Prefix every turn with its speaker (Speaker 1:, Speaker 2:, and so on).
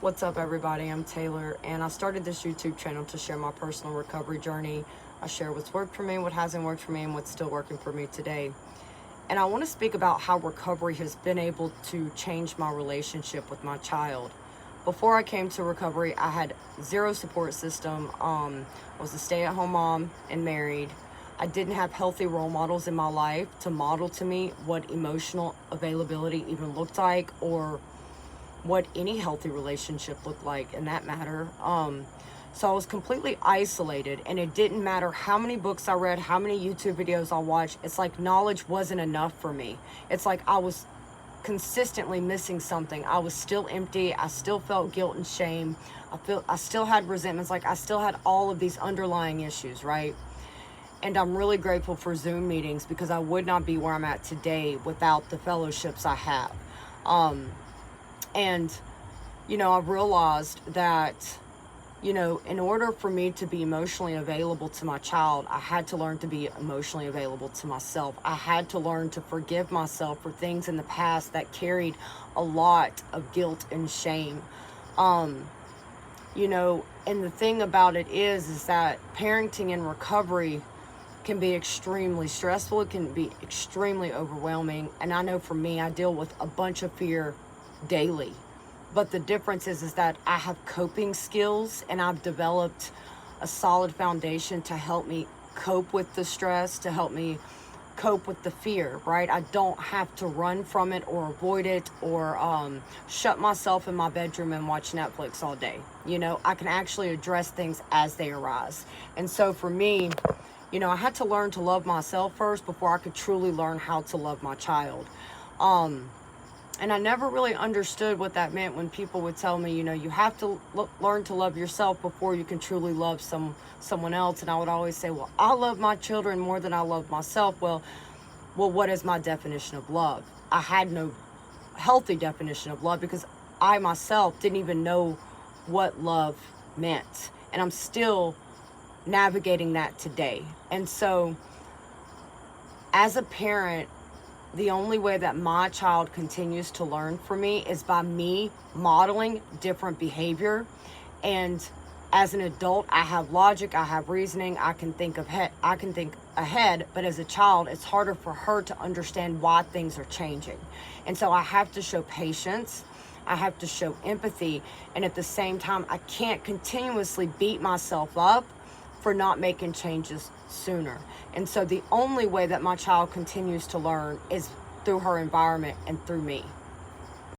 Speaker 1: What's up, everybody? I'm Taylor, and I started this YouTube channel to share my personal recovery journey. I share what's worked for me, what hasn't worked for me, and what's still working for me today. And I want to speak about how recovery has been able to change my relationship with my child. Before I came to recovery, I had zero support system. I was a stay-at-home mom and married. I didn't have healthy role models in my life to model to me what emotional availability even looked like, or what any healthy relationship looked like in that matter. So I was completely isolated, and it didn't matter how many books I read, how many YouTube videos I watched. It's like knowledge wasn't enough for me. It's like I was consistently missing something. I was still empty. I still felt guilt and shame. I still had resentments. Like I still had all of these underlying issues, right? And I'm really grateful for Zoom meetings, because I would not be where I'm at today without the fellowships I have. And, I've realized that, in order for me to be emotionally available to my child, I had to learn to be emotionally available to myself. I had to learn to forgive myself for things in the past that carried a lot of guilt and shame. And the thing about it is that parenting in recovery can be extremely stressful. It can be extremely overwhelming. And I know for me, I deal with a bunch of fear daily. But the difference is that I have coping skills, and I've developed a solid foundation to help me cope with the stress, to help me cope with the fear, right? I don't have to run from it or avoid it, or shut myself in my bedroom and watch Netflix all day. I can actually address things as they arise. And so for me, I had to learn to love myself first before I could truly learn how to love my child. And I never really understood what that meant when people would tell me, you have to learn to love yourself before you can truly love someone else. And I would always say, well, I love my children more than I love myself. Well, what is my definition of love? I had no healthy definition of love, because I myself didn't even know what love meant. And I'm still navigating that today. And so as a parent, the only way that my child continues to learn from me is by me modeling different behavior. And as an adult, I have logic, I have reasoning, I can think ahead, but as a child, it's harder for her to understand why things are changing. And so I have to show patience, I have to show empathy, and at the same time, I can't continuously beat myself up for not making changes sooner. And so the only way that my child continues to learn is through her environment and through me.